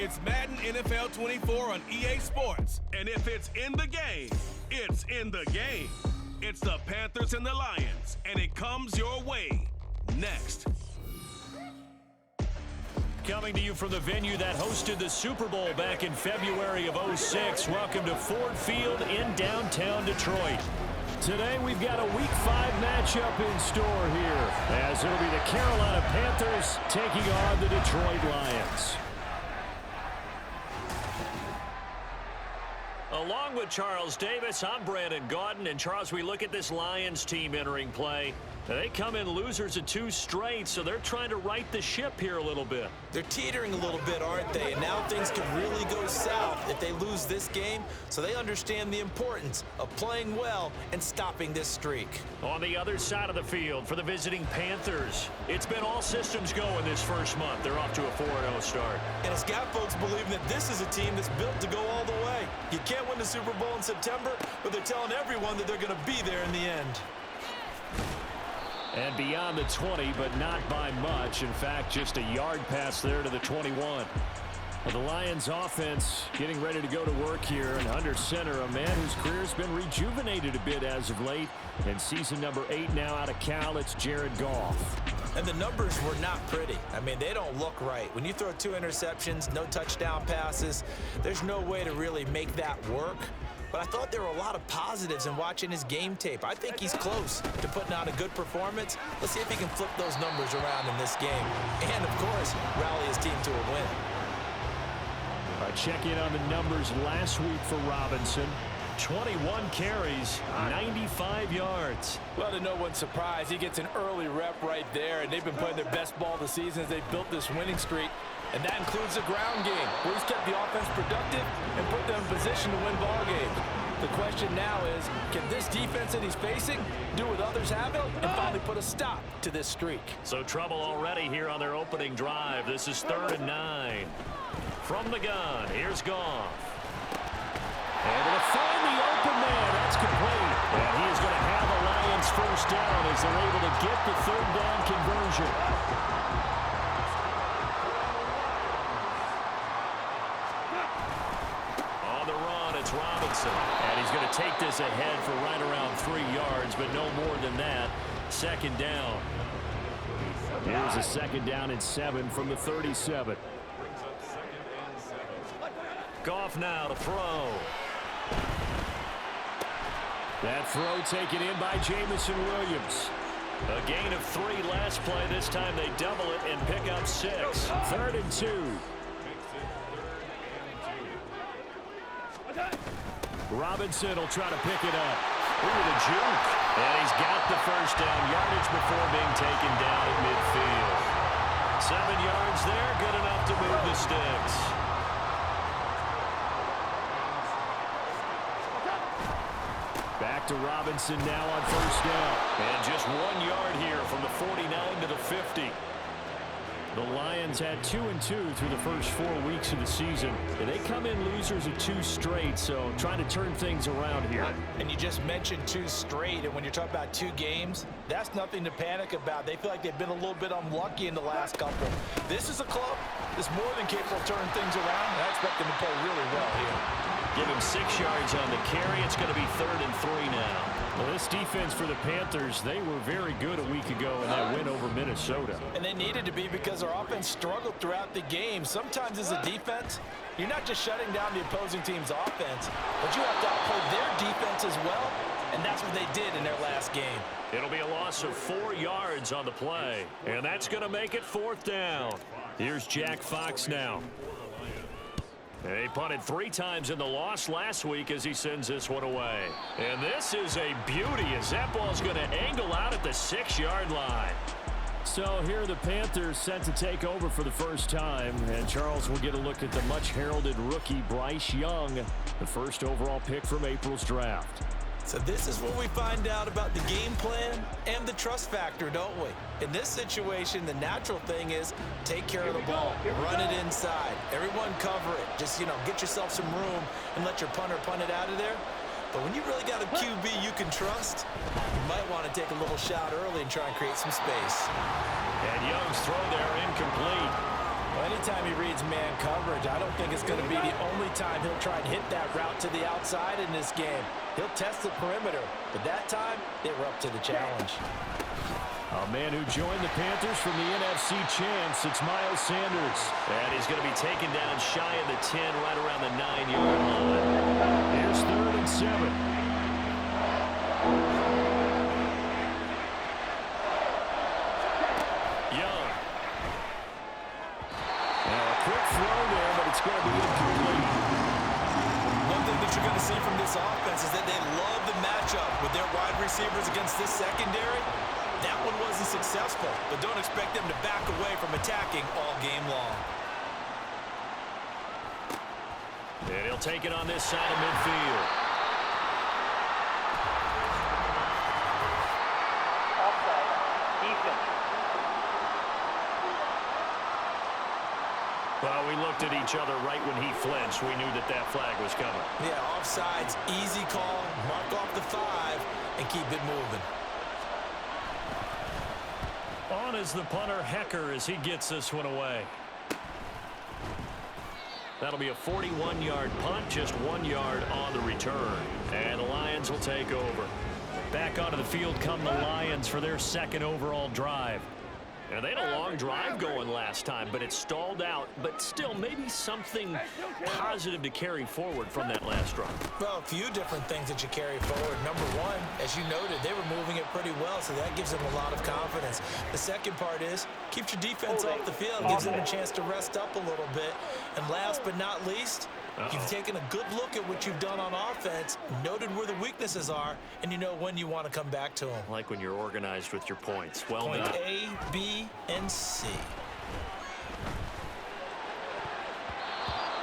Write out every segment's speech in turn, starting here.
It's Madden NFL 24 on EA Sports. And if it's in the game, it's in the game. It's the Panthers and the Lions, and it comes your way next. Coming to you from the venue that hosted the Super Bowl back in February of '06. Welcome to Ford Field in downtown Detroit. Today we've got a Week 5 matchup in store here, as it'll be the Carolina Panthers taking on the Detroit Lions. Along with Charles Davis, I'm Brandon Gaudin. And Charles, we look at this Lions team entering play. They come in losers of 2 straight, so they're trying to right the ship here a little bit. They're teetering a little bit, aren't they? And now things could really go south if they lose this game, so they understand the importance of playing well and stopping this streak. On the other side of the field for the visiting Panthers, it's been all systems go in this first month. They're off to a 4-0 start. And it's got folks believing that this is a team that's built to go all the way. You can't win the Super Bowl in September, but they're telling everyone that they're going to be there in the end. And beyond the 20, but not by much. In fact, just a yard pass there to the 21. Well, the Lions offense getting ready to go to work here. And under center, a man whose career's been rejuvenated a bit as of late. And season number 8 now out of Cal, it's Jared Goff. And the numbers were not pretty. I mean, they don't look right. When you throw 2 interceptions, no touchdown passes, there's no way to really make that work. But I thought there were a lot of positives in watching his game tape. I think he's close to putting out a good performance. Let's see if he can flip those numbers around in this game. And, of course, rally his team to a win. All right, check in on the numbers last week for Robinson. 21 carries, 95 yards. Well, to no one's surprise, he gets an early rep right there, and they've been playing their best ball this season as they built this winning streak. And that includes the ground game, where he's kept the offense productive and put them in position to win ball games. The question now is, can this defense that he's facing do what others haven't and finally put a stop to this streak? So trouble already here on their opening drive. This is 3rd and 9. From the gun, here's Goff. Able to find the open man. That's complete. And he is going to have a Lions first down as they're able to get the 3rd down conversion. On the run, it's Robinson. And he's going to take this ahead for right around 3 yards, but no more than that. 2nd down. Here's a 2nd down and 7 from the 37. Goff now to throw. That throw taken in by Jamison Williams. A gain of 3 last play. This time they double it and pick up 6. 3rd and 2. Robinson will try to pick it up. Ooh, the juke. And he's got the first down. Yardage before being taken down at midfield. 7 yards there. Good enough to move the sticks. Back to Robinson now on first down. And just 1 yard here from the 49 to the 50. The Lions had 2-2 through the first 4 weeks of the season. And they come in losers of 2 straight, so trying to turn things around here. And you just mentioned 2 straight, and when you're talking about 2 games, that's nothing to panic about. They feel like they've been a little bit unlucky in the last couple. This is a club that's more than capable of turning things around, and I expect them to play really well here. Give him 6 yards on the carry. It's going to be 3rd and 3 now. Well, this defense for the Panthers, they were very good a week ago in that win over Minnesota. And they needed to be because our offense struggled throughout the game. Sometimes as a defense, you're not just shutting down the opposing team's offense, but you have to outplay their defense as well, and that's what they did in their last game. It'll be a loss of 4 yards on the play, and that's going to make it 4th down. Here's Jack Fox now. He punted 3 times in the loss last week as he sends this one away. And this is a beauty as that ball's going to angle out at the 6-yard line. So here are the Panthers set to take over for the first time. And Charles will get a look at the much-heralded rookie Bryce Young, the first overall pick from April's draft. So this is what we find out about the game plan and the trust factor, don't we? In this situation, the natural thing is take care of the ball, run it inside, everyone cover it. Just, get yourself some room and let your punter punt it out of there. But when you really got a QB you can trust, you might want to take a little shot early and try and create some space. And Young's throw there incomplete. Well, anytime he reads man coverage, I don't think it's going to be the only time he'll try and hit that route to the outside in this game. He'll test the perimeter, but that time, they were up to the challenge. A man who joined the Panthers from the NFC champs, it's Miles Sanders. And he's going to be taken down shy of the 10, right around the 9-yard line. Here's 3rd and 7. Young. Now a quick throw there, but it's going to be incomplete. One thing that you're going to see from this offense is that they love the matchup with their wide receivers against this secondary. That one wasn't successful, but don't expect them to back away from attacking all game long. And he'll take it on this side of midfield. Offside. Defense. Well, we looked at each other right when he flinched. We knew that that flag was coming. Yeah, offsides, easy call, mark off the 5, and keep it moving. On is the punter, Hecker, as he gets this one away. That'll be a 41-yard punt, just 1 yard on the return. And the Lions will take over. Back onto the field come the Lions for their 2nd overall drive. And they had a long drive going last time, but it stalled out. But still, maybe something positive to carry forward from that last drive. Well, a few different things that you carry forward. Number one, as you noted, they were moving it pretty well, so that gives them a lot of confidence. The second part is, keeps your defense off the field, gives them a chance to rest up a little bit. And last but not least, you've taken a good look at what you've done on offense, noted where the weaknesses are, and you know when you want to come back to them. Like when you're organized with your points. Well Point done. A, B, and C.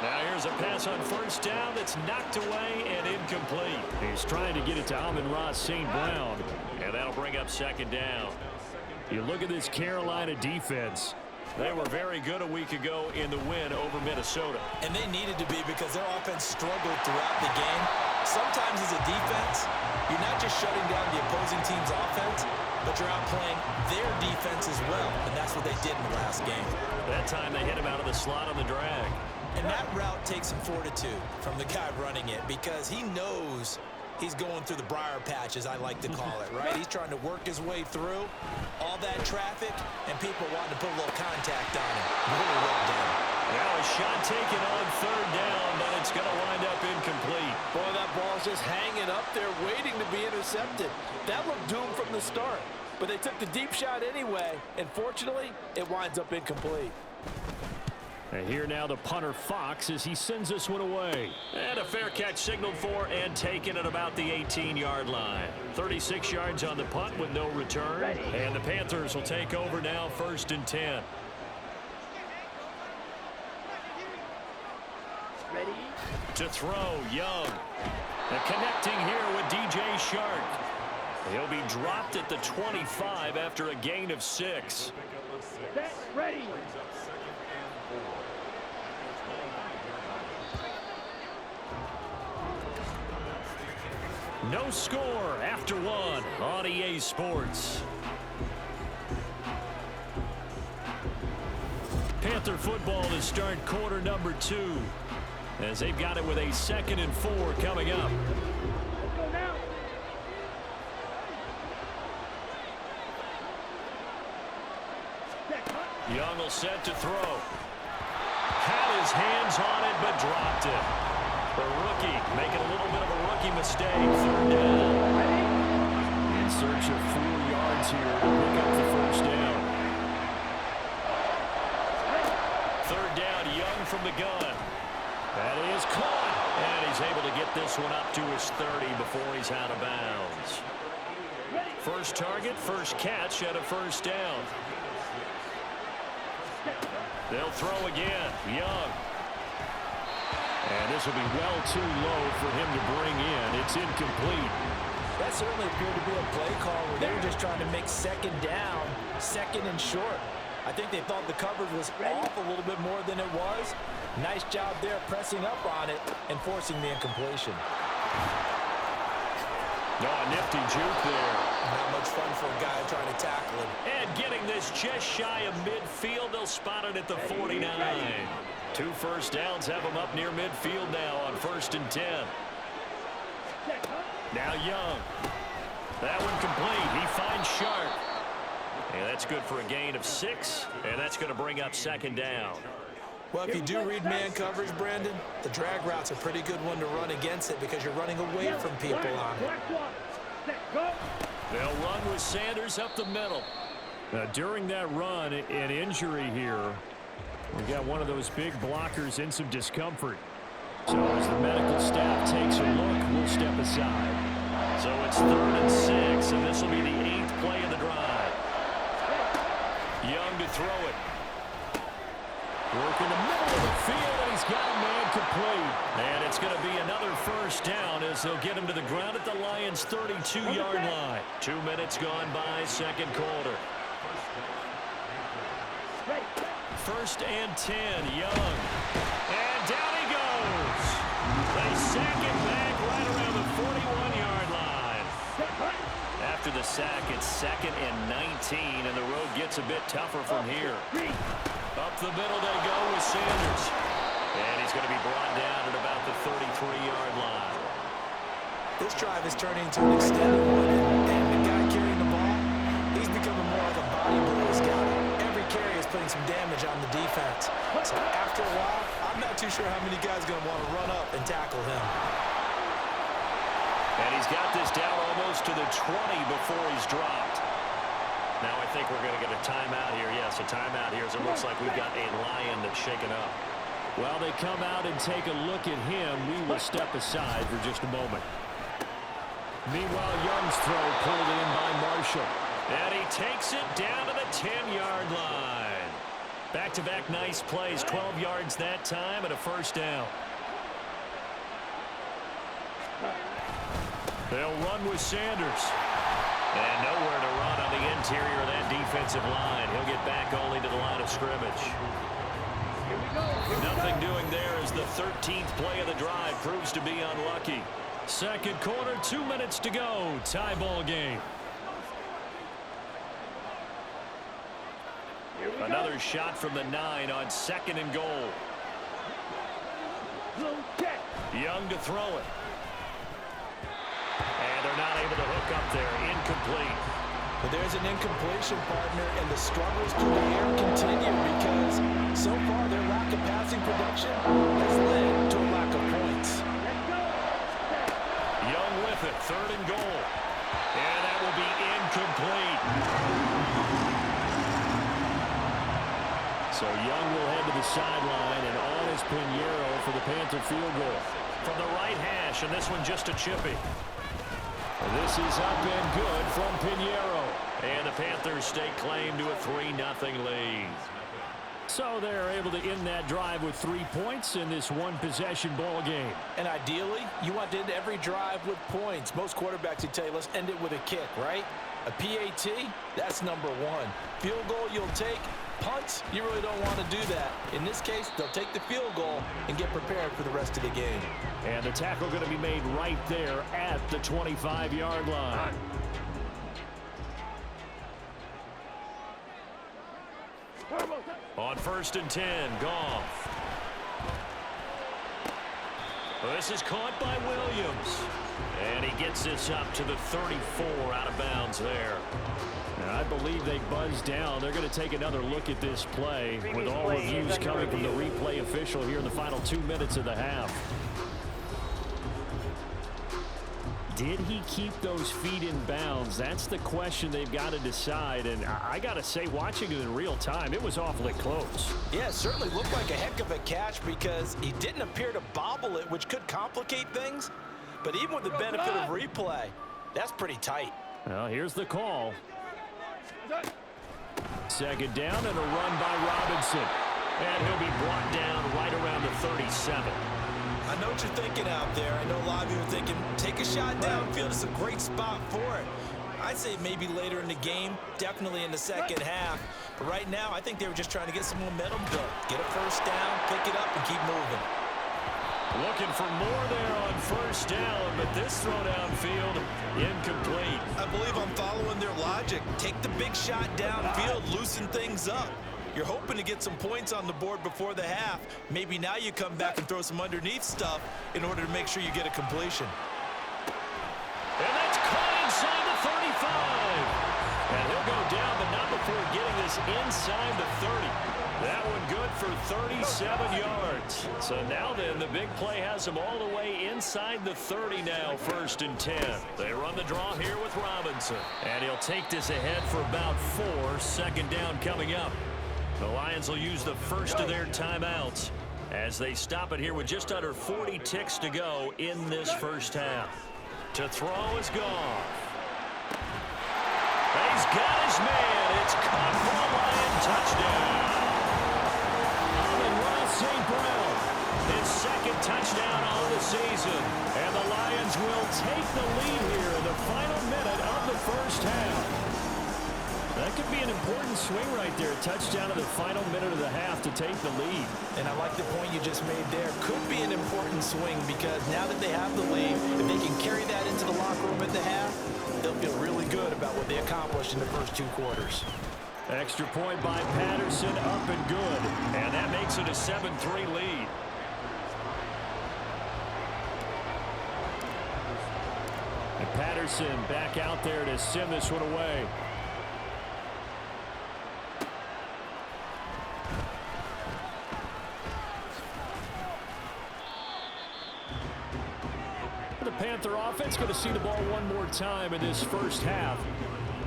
Now here's a pass on 1st down that's knocked away and incomplete. He's trying to get it to Amon-Ra St. Brown, and that'll bring up 2nd down. You look at this Carolina defense. They were very good a week ago in the win over Minnesota. And they needed to be because their offense struggled throughout the game. Sometimes as a defense, you're not just shutting down the opposing team's offense, but you're outplaying their defense as well. And that's what they did in the last game. That time they hit him out of the slot on the drag. And that route takes some fortitude from the guy running it because he knows he's going through the briar patch, as I like to call it, right? He's trying to work his way through all that traffic and people wanting to put a little contact on him. Really well done. Now a shot taken on 3rd down, but it's going to wind up incomplete. Boy, that ball's just hanging up there waiting to be intercepted. That looked doomed from the start, but they took the deep shot anyway, and fortunately, it winds up incomplete. And here now the punter Fox as he sends this one away. And a fair catch signaled for and taken at about the 18-yard line. 36 yards on the punt with no return. And the Panthers will take over now 1st and 10. Ready? To throw, Young. And connecting here with DJ Shark. He'll be dropped at the 25 after a gain of 6. Set. Ready. No score after 1 on EA Sports. Panther football to start quarter number 2 as they've got it with a 2nd and 4 coming up. Let's go now. Young will set to throw. Had his hands on it but dropped it. The rookie making a little bit of a rookie mistake. 3rd down. In search of 4 yards here to pick up the 1st down. 3rd down, Young from the gun. That is caught. And he's able to get this one up to his 30 before he's out of bounds. First target, first catch at a 1st down. They'll throw again. Young. And this will be well too low for him to bring in. It's incomplete. That certainly appeared to be a play call where they were just trying to make 2nd down, 2nd and short. I think they thought the coverage was off a little bit more than it was. Nice job there pressing up on it and forcing the incompletion. Oh, a nifty juke there. Not much fun for a guy trying to tackle him. And getting this just shy of midfield, they'll spot it at the 49. 2 first downs have them up near midfield now on 1st and 10. Now Young. That one complete. He finds Sharp. And that's good for a gain of 6, and that's going to bring up 2nd down. Well, if you do read man coverage, Brandon, the drag route's a pretty good one to run against it because you're running away from people on it. They'll run with Sanders up the middle. Now, during that run, an injury here. We've got one of those big blockers in some discomfort. So as the medical staff takes a look, we'll step aside. So it's 3rd and 6, and this will be the 8th play of the drive. Young to throw it. Work in the middle of the field, and he's got a man complete. And it's going to be another 1st down as they'll get him to the ground at the Lions' 32-yard line. 2 minutes gone by, 2nd quarter. 1st and 10, Young. And down he goes. They sack him back right around the 41-yard line. After the sack, it's 2nd and 19, and the road gets a bit tougher from here. Up the middle they go with Sanders. And he's going to be brought down at about the 33-yard line. This drive is turning into an extended one, and the guy carrying the ball, he's becoming more like a body boys guy. Every carry is putting some damage on the defense. So after a while, I'm not too sure how many guys are going to want to run up and tackle him. And he's got this down almost to the 20 before he's dropped. Now I think we're going to get a timeout here. Yes, a timeout here as it looks like we've got a Lion that's shaken up. Well, they come out and take a look at him. We will step aside for just a moment. Meanwhile, Young's throw pulled in by Marshall. And he takes it down to the 10-yard line. Back-to-back nice plays, 12 yards that time and a 1st down. They'll run with Sanders. And nowhere to run on the interior of that defensive line. He'll get back only to the line of scrimmage. Nothing doing there as the 13th play of the drive proves to be unlucky. 2nd quarter, 2 minutes to go. Tie ball game. Another shot from the 9 on 2nd and goal. Young to throw it. And they're not able to hook up there. Incomplete. But there's an incompletion, partner, and the struggles through the air continue because so far their lack of passing production has led to a lack of points. Young with it. 3rd and goal. And that will be incomplete. So Young will head to the sideline, and on is Pinheiro for the Panther field goal. From the right hash, and this one just a chippy. This is up and good from Pinheiro. And the Panthers stake claim to a 3-0 lead. So they're able to end that drive with 3 points in this one-possession ball game. And ideally, you want to end every drive with points. Most quarterbacks would tell you, let's end it with a kick, right? A PAT, that's number 1. Field goal you'll take. Punts, you really don't want to do that. In this case, they'll take the field goal and get prepared for the rest of the game. And the tackle going to be made right there at the 25-yard line. On 1st and 10, Goff. Well, this is caught by Williams. And he gets this up to the 34 out of bounds there. And I believe they buzzed down. They're going to take another look at this play with all reviews coming from the replay official here in the final 2 minutes of the half. Did he keep those feet in bounds? That's the question they've got to decide. And I got to say, watching it in real time, it was awfully close. Yeah, it certainly looked like a heck of a catch because he didn't appear to bobble it, which could complicate things. But even with the benefit of replay, that's pretty tight. Well, here's the call. 2nd down and a run by Robinson. And he'll be brought down right around the 37. I know what you're thinking out there. I know a lot of you are thinking, take a shot downfield. It's a great spot for it. I'd say maybe later in the game, definitely in the second half. But right now, I think they were just trying to get some momentum built. Get a 1st down, pick it up, and keep moving. Looking for more there on first down, but this throw downfield incomplete. I believe I'm following their logic. Take the big shot downfield, loosen things up. You're hoping to get some points on the board before the half. Maybe now you come back and throw some underneath stuff in order to make sure you get a completion. And that's caught inside the 35. And he'll go down, but not before getting this inside the 30. That one good for 37 yards. So now then, the big play has him all the way inside the 30 now, 1st and 10. They run the draw here with Robinson. And he'll take this ahead for about 4. 2nd down coming up. The Lions will use the first of their timeouts as they stop it here with just under 40 ticks to go in this first half. To throw is Goff. He's got his man. It's caught for a Lion touchdown. And Ross St. Brown, his 2nd touchdown on the season. And the Lions will take the lead here in the final minute of the first half. That could be an important swing right there. Touchdown in the final minute of the half to take the lead. And I like the point you just made there. Could be an important swing because now that they have the lead, if they can carry that into the locker room at the half, they'll feel really good about what they accomplished in the first 2 quarters. Extra point by Patterson, up and good. And that makes it a 7-3 lead. And Patterson back out there to send this one away. The Panther offense going to see the ball one more time in this first half.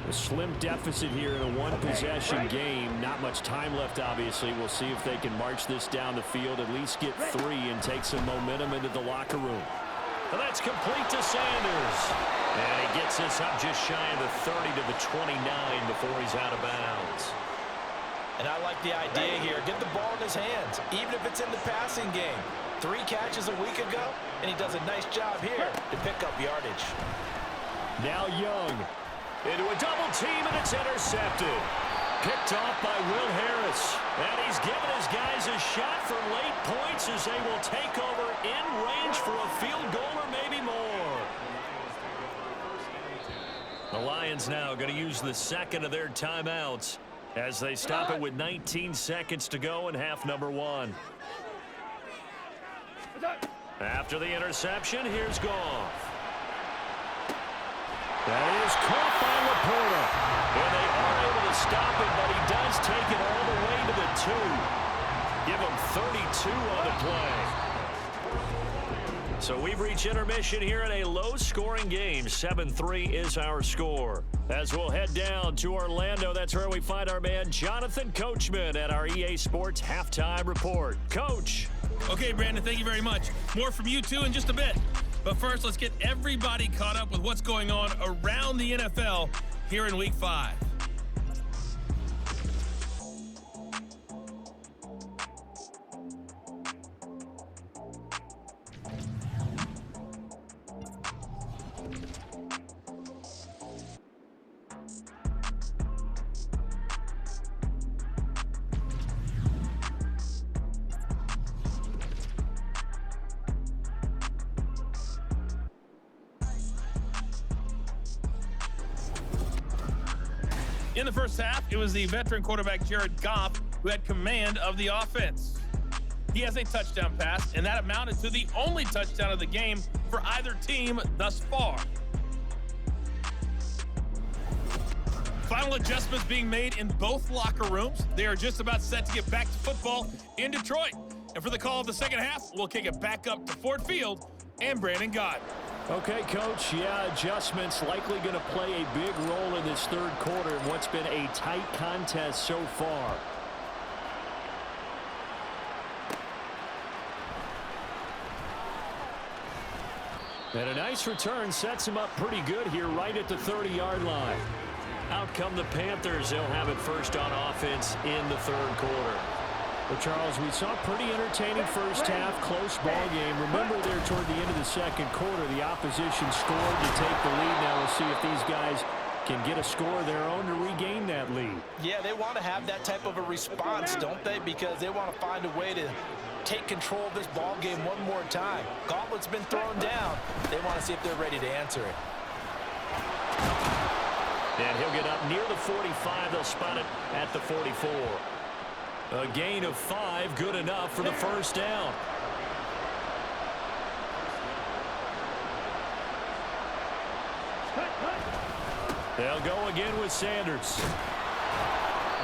A slim deficit here in a one-possession game. Not much time left, obviously. We'll see if they can march this down the field, at least get 3 and take some momentum into the locker room. And that's complete to Sanders. And he gets this up just shy of the 30 to the 29 before he's out of bounds. And I like the idea here. Get the ball in his hands, even if it's in the passing game. 3 catches a week ago, and he does a nice job here to pick up yardage. Now Young into a double team, and it's intercepted. Picked off by Will Harris. And he's given his guys a shot for late points as they will take over in range for a field goal or maybe more. The Lions now going to use the 2nd of their timeouts as they stop it with 19 seconds to go in half number 1. After the interception, here's Goff. That is caught by Laporta. And they are able to stop it, but he does take it all the way to the 2. Give him 32 on the play. So we've reached intermission here in a low-scoring game. 7-3 is our score. As we'll head down to Orlando, that's where we find our man Jonathan Coachman at our EA Sports Halftime Report. Coach. Okay, Brandon, thank you very much. More from you, too, in just a bit. But first, let's get everybody caught up with what's going on around the NFL here in Week 5. In the first half, it was the veteran quarterback Jared Goff who had command of the offense. He has a touchdown pass, and that amounted to the only touchdown of the game for either team thus far. Final adjustments being made in both locker rooms. They are just about set to get back to football in Detroit. And for the call of the second half, we'll kick it back up to Ford Field and Brandon Gott. Okay, Coach. Yeah, adjustments likely going to play a big role in this third quarter in what's been a tight contest so far. And a nice return sets him up pretty good here right at the 30-yard line. Out come the Panthers. They'll have it first on offense in the third quarter. Well, Charles, we saw a pretty entertaining first half, close ball game. Remember there toward the end of the second quarter, the opposition scored to take the lead. Now we'll see if these guys can get a score of their own to regain that lead. Yeah, they want to have that type of a response, don't they? Because they want to find a way to take control of this ball game one more time. Gauntlet's been thrown down. They want to see if they're ready to answer it. And he'll get up near the 45. They'll spot it at the 44. A gain of 5, good enough for the first down. They'll go again with Sanders.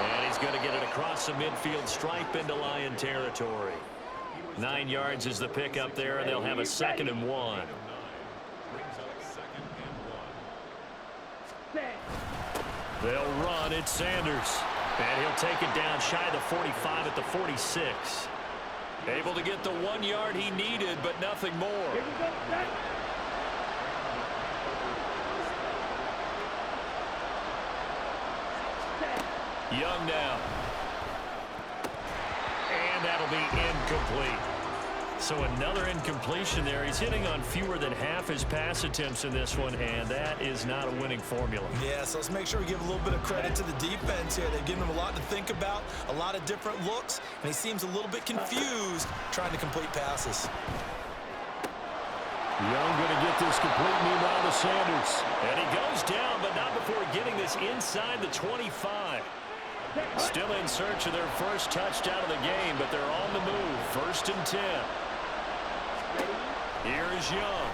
And he's going to get it across the midfield stripe into Lion territory. 9 yards is the pickup there, and they'll have a 2nd and 1. They'll run. It's Sanders. And he'll take it down shy of the 45 at the 46. Able to get the 1 yard he needed, but nothing more. Young now. And that'll be incomplete. So another incompletion there. He's hitting on fewer than half his pass attempts in this one, and that is not a winning formula. Yeah, so let's make sure we give a little bit of credit to the defense here. They've given him a lot to think about, a lot of different looks, and he seems a little bit confused trying to complete passes. Young going to get this complete meanwhile to Sanders. And he goes down, but not before getting this inside the 25. Still in search of their first touchdown of the game, but they're on the move. 1st and 10. Here is Young.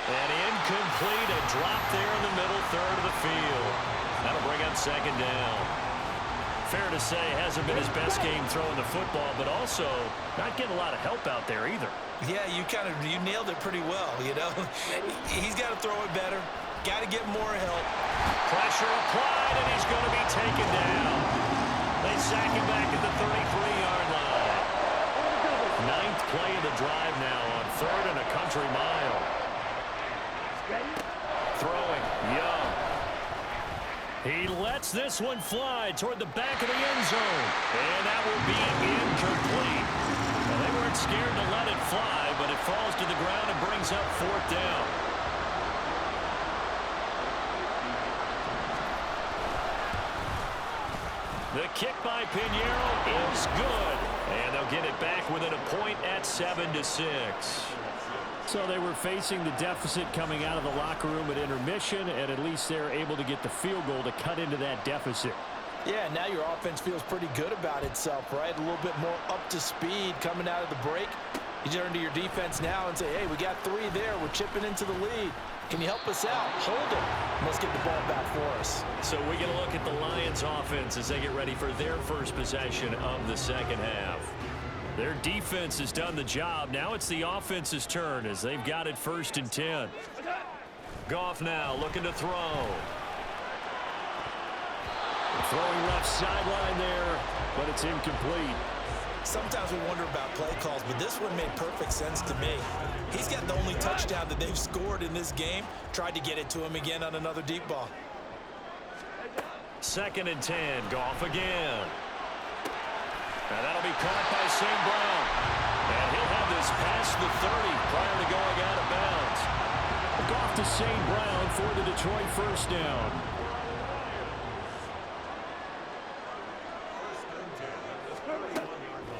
And incomplete, a drop there in the middle third of the field. That'll bring up 2nd down. Fair to say, hasn't been his best game throwing the football, but also not getting a lot of help out there either. Yeah, you nailed it pretty well, you know. He's got to throw it better. Got to get more help. Pressure applied, and he's going to be taken down. They sack him back at the 33-yard line. 9th play of the drive now on 3rd and a country mile. Throwing, Young. He lets this one fly toward the back of the end zone. And that will be incomplete. Well, they weren't scared to let it fly, but it falls to the ground and brings up 4th down. The kick by Pinheiro is good. And they'll get it back within a point at 7-6. So they were facing the deficit coming out of the locker room at intermission, and at least they're able to get the field goal to cut into that deficit. Yeah, now your offense feels pretty good about itself, right? A little bit more up to speed coming out of the break. You turn to your defense now and say, hey, we got 3 there. We're chipping into the lead. Can you help us out? Hold them. Let's get the ball back for us. So we get a look at the Lions offense as they get ready for their first possession of the 2nd half. Their defense has done the job. Now it's the offense's turn as they've got it 1st and 10. Goff now looking to throw. Throwing left sideline there, but it's incomplete. Sometimes we wonder about play calls, but this one made perfect sense to me. He's got the only touchdown that they've scored in this game. Tried to get it to him again on another deep ball. 2nd and 10, Goff again. And that'll be caught by St. Brown. And he'll have this past the 30 prior to going out of bounds. Goff to St. Brown for the Detroit 1st down.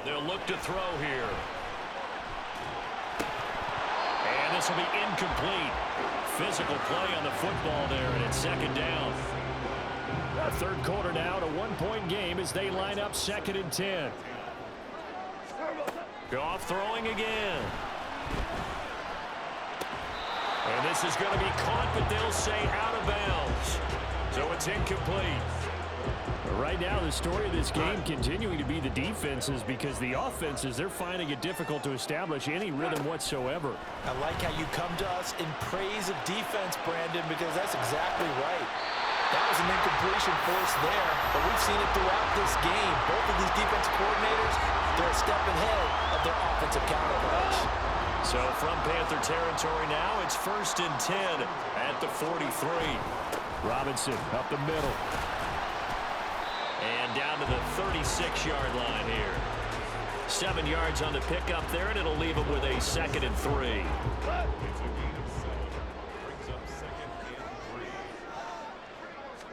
They'll look to throw here. And this will be incomplete. Physical play on the football there, and it's 2nd down. A 3rd quarter now, to 1-point game as they line up 2nd and 10. Goff throwing again. And this is going to be caught, but they'll say out of bounds. So it's incomplete. Right now, the story of this game continuing to be the defenses, because the offenses, they're finding it difficult to establish any rhythm whatsoever. I like how you come to us in praise of defense, Brandon, because that's exactly right. That was an incompletion force there, but we've seen it throughout this game. Both of these defensive coordinators, they're a step ahead of their offensive counterparts. So from Panther territory now, it's 1st and 10 at the 43. Robinson up the middle. And down to the 36-yard line here. 7 yards on the pickup there, and it'll leave them with a 2nd and 3.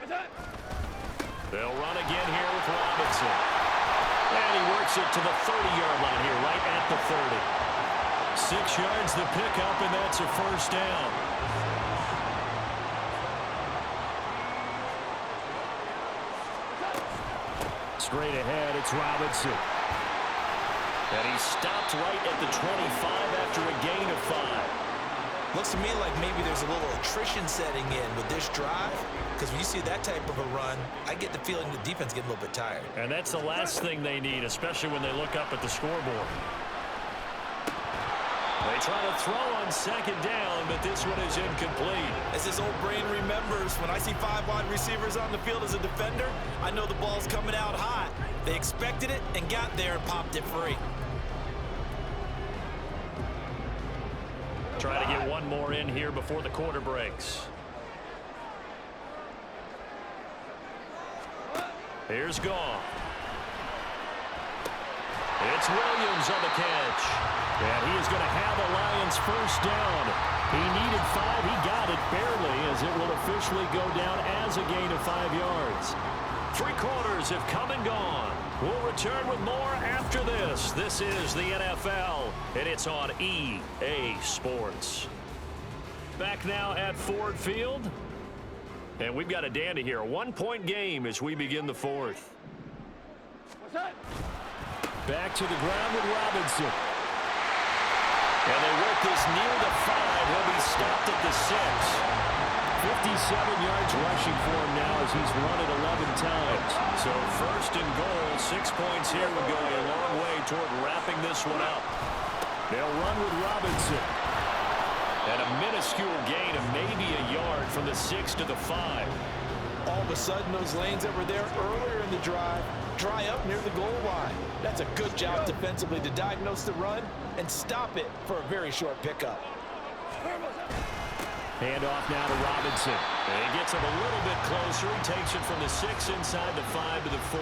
They'll run again here with Robinson. And he works it to the 30-yard line here, right at the 30. 6 yards the pickup, and that's a first down. Straight ahead, it's Robinson. And he stopped right at the 25 after a gain of 5. Looks to me like maybe there's a little attrition setting in with this drive, because when you see that type of a run, I get the feeling the defense getting a little bit tired. And that's the last thing they need, especially when they look up at the scoreboard. They try to throw on second down, but this one is incomplete. As this old brain remembers, when I see 5 wide receivers on the field as a defender, I know the ball's coming out hot. They expected it and got there and popped it free. Try to get one more in here before the quarter breaks. Here's Goff. It's Williams on the catch. And he is going to have the Lions first down. He needed 5. He got it barely, as it will officially go down as a gain of 5 yards. 3 quarters have come and gone. We'll return with more after this. This is the NFL, and it's on EA Sports. Back now at Ford Field. And we've got a dandy here. A 1-point game as we begin the 4th. Back to the ground with Robinson. And they work this near the 5. He'll be stopped at the 6. 57 yards rushing for him now as he's run it 11 times. So first and goal, 6 points here would go a long way toward wrapping this one up. They'll run with Robinson. And a minuscule gain of maybe a yard from the 6 to the 5. All of a sudden, those lanes that were there earlier in the drive dry up near the goal line. That's a good job defensively to diagnose the run and stop it for a very short pickup. Handoff now to Robinson. And he gets him a little bit closer. He takes it from the 6 inside the 5 to the 4.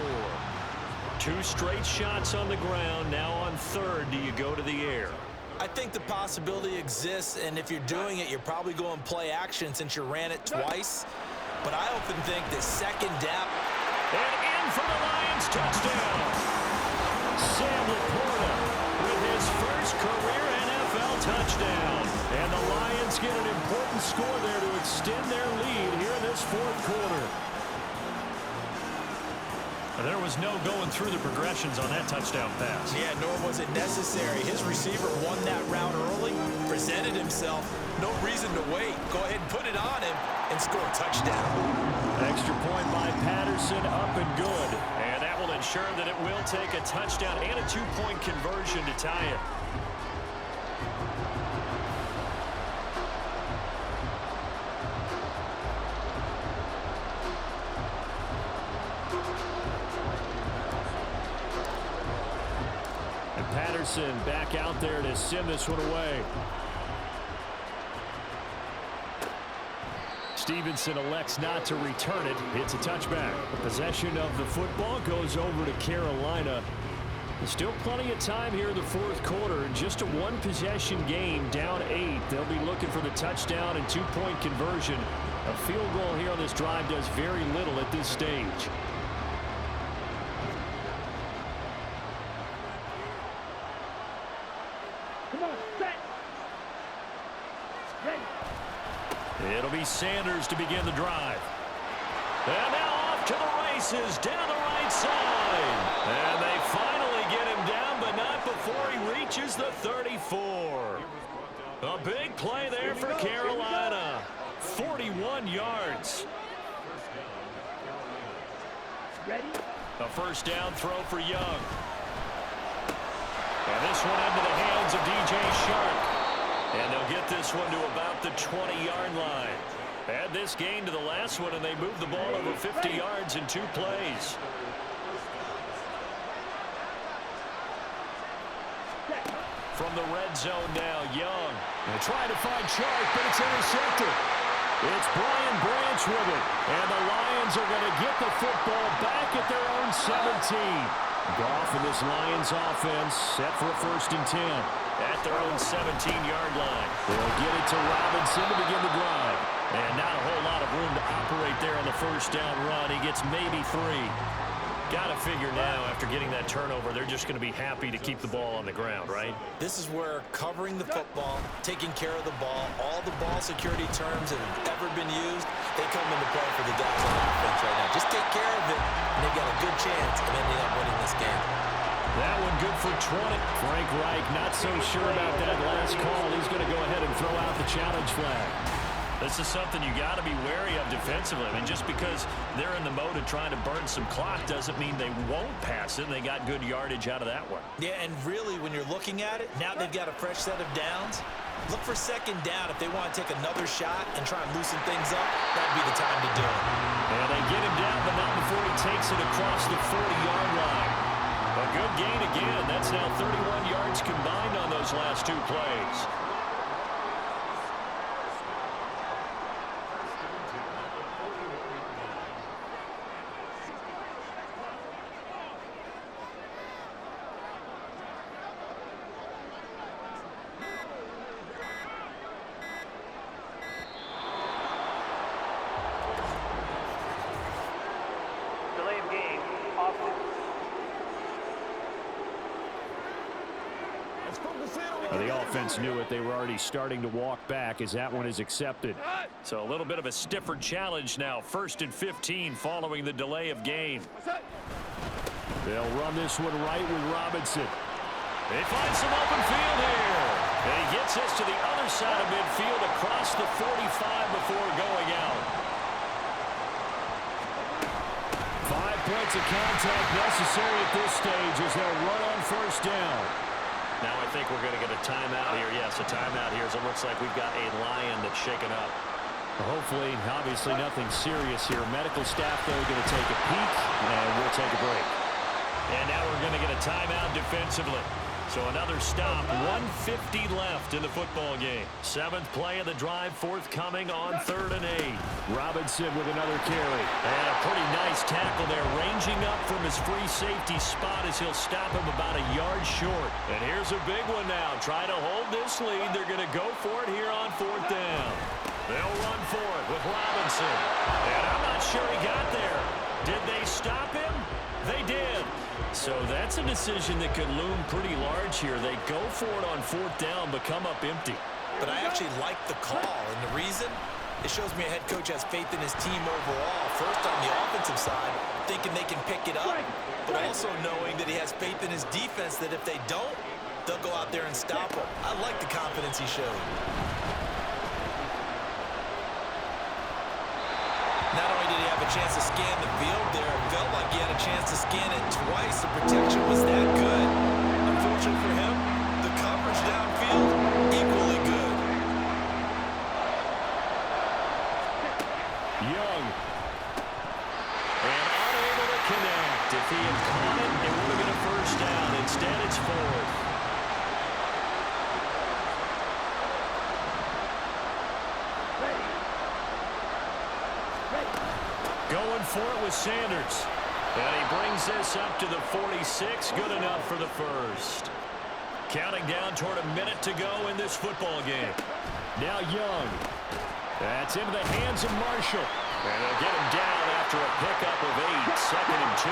2 straight shots on the ground. Now on 3rd, do you go to the air? I think the possibility exists, and if you're doing it, you're probably going play action since you ran it twice. But I often think the second down. And in for the Lions touchdown. Sam Laporta with his first career NFL touchdown. And the Lions get an important score there to extend their lead here in this 4th quarter. There was no going through the progressions on that touchdown pass. Yeah, nor was it necessary. His receiver won that route early, presented himself. No reason to wait. Go ahead and put it on him and score a touchdown. Extra point by Patterson, up and good. And that will ensure that it will take a touchdown and a 2-point conversion to tie it. Patterson back out there to send this one away. Stevenson elects not to return it. It's a touchback. The possession of the football goes over to Carolina. There's still plenty of time here in the 4th quarter. Just a 1-possession game, down 8. They'll be looking for the touchdown and 2-point conversion. A field goal here on this drive does very little at this stage. It'll be Sanders to begin the drive. And now off to the races down the right side. And they finally get him down, but not before he reaches the 34. A big play there for Carolina. 41 yards. A first down throw for Young. And this one into the hands of DJ Shark. And they'll get this one to about the 20-yard line. Add this gain to the last one, and they move the ball over 50 yards in 2 plays. From the red zone now, Young. They're trying to find Shark, but it's intercepted. It's Brian Branch with it. And the Lions are going to get the football back at their own 17. Goff and this Lions offense set for a 1st and 10. At their own 17-yard line. They'll get it to Robinson to begin the drive. And not a whole lot of room to operate there on the first down run. He gets maybe 3. Got to figure now, after getting that turnover, they're just going to be happy to keep the ball on the ground, right? This is where covering the football, taking care of the ball, all the ball security terms that have ever been used, they come into play for the guys on offense right now. Just take care of it, and they've got a good chance of ending up winning this game. That one good for 20. Frank Reich not so sure about that last call. He's going to go ahead and throw out the challenge flag. This is something you got to be wary of defensively. I mean, just because they're in the mode of trying to burn some clock doesn't mean they won't pass it, and they got good yardage out of that one. Yeah, and really, when you're looking at it, now they've got a fresh set of downs. Look for second down if they want to take another shot and try and loosen things up. That'd be the time to do it. And they get him down, but not before he takes it across the 40-yard line. A good gain again. That's now 31 yards combined on those last 2 plays. Delay of game. Offense. The offense knew it. They were already starting to walk back as that one is accepted. So a little bit of a stiffer challenge now. 1st and 15 following the delay of game. They'll run this one right with Robinson. They find some open field here. And he gets this to the other side of midfield across the 45 before going out. 5 points of contact necessary at this stage as they'll run on first down. Now I think we're going to get a timeout here. Yes, a timeout here as it looks like we've got a Lion that's shaken up. Hopefully, obviously nothing serious here. Medical staff, though, going to take a peek, and we'll take a break. And now we're going to get a timeout defensively. So another stop, 1:50 left in the football game. 7th play of the drive forthcoming on 3rd and 8. Robinson with another carry. And a pretty nice tackle there, ranging up from his free safety spot as he'll stop him about a yard short. And here's a big one now. Trying to hold this lead. They're going to go for it here on 4th down. They'll run for it with Robinson. And I'm not sure he got there. Did they stop him? They did. So that's a decision that could loom pretty large here. They go for it on 4th down, but come up empty. But I actually like the call, and the reason? It shows me a head coach has faith in his team overall. First, on the offensive side, thinking they can pick it up, but also knowing that he has faith in his defense that if they don't, they'll go out there and stop him. I like the confidence he showed. Not only did he have a chance to scan the field there, it felt like he had a chance to scan it twice. The protection was that good. Unfortunately for him, the coverage downfield, equally good. Young. And unable to connect. If he had caught it, it would have been a first down. Instead, it's 4th. Going for it with Sanders. And he brings this up to the 46. Good enough for the first. Counting down toward a minute to go in this football game. Now Young. That's into the hands of Marshall. And they'll get him down after a pickup of 8. 2nd and 2.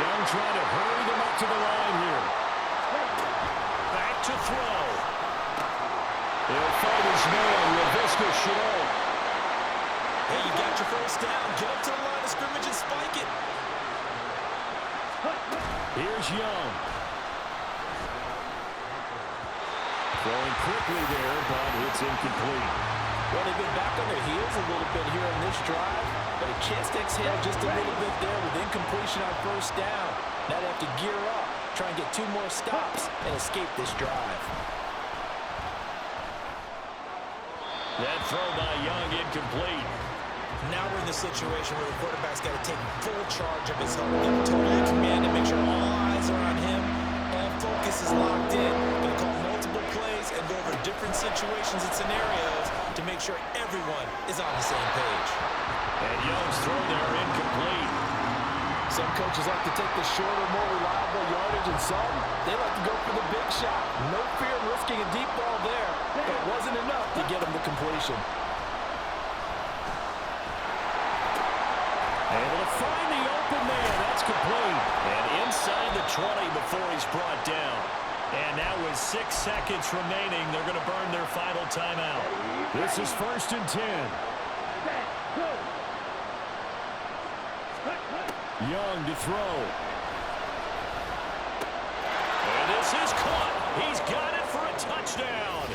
Young trying to hurry them up to the line here. Back to throw. He'll fight his man, Laviska Shenault. Hey, you got your first down. Get up to the line of scrimmage and spike it. Here's Young. Throwing quickly there, but it's incomplete. Well, they've been back on their heels a little bit here on this drive, but a chance to exhale just a little bit there with incompletion on first down. Now they have to gear up, try and get 2 more stops, and escape this drive. That throw by Young incomplete. Now we're in the situation where the quarterback's got to take full charge of his helmet, get totally commanded, make sure all eyes are on him, all focus is locked in. Going to call multiple plays and go over different situations and scenarios to make sure everyone is on the same page. And Young's throw there incomplete. Some coaches like to take the shorter, more reliable yardage, and some, they like to go for the big shot. No fear of risking a deep ball there, but it wasn't enough to get him the completion. Able to find the open man. That's complete. And inside the 20 before he's brought down. And now with 6 seconds remaining, they're going to burn their final timeout. This is 1st and 10. Young to throw. And this is caught. He's got it for a touchdown.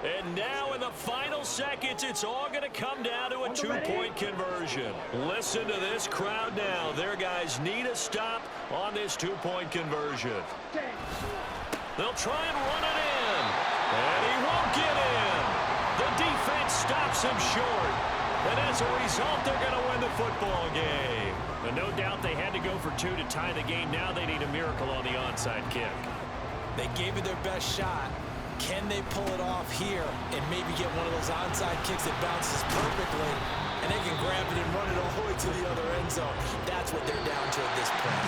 And now in the final seconds, it's all going to come down to a 2-point conversion. Listen to this crowd now. Their guys need a stop on this 2-point conversion. They'll try and run it in. And he won't get in. The defense stops him short. And as a result, they're going to win the football game. But no doubt they had to go for 2 to tie the game. Now they need a miracle on the onside kick. They gave it their best shot. Can they pull it off here and maybe get one of those onside kicks that bounces perfectly, and they can grab it and run it all the way to the other end zone? That's what they're down to at this point.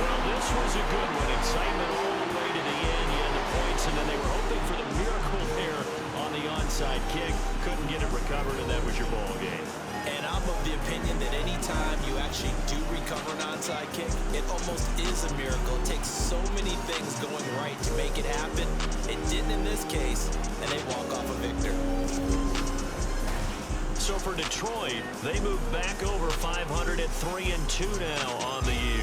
Well, this was a good one. Excitement all the way to the end. You had the points, and then they were hoping for the miracle there on the onside kick. Couldn't get it recovered, and that was your ball game. And I'm of the opinion that any time you actually do recover an onside kick, it almost is a miracle. It takes so many things going right to make it happen. It didn't in this case, and they walk off a victor. So for Detroit, they move back over 500 at 3-2 now on the year.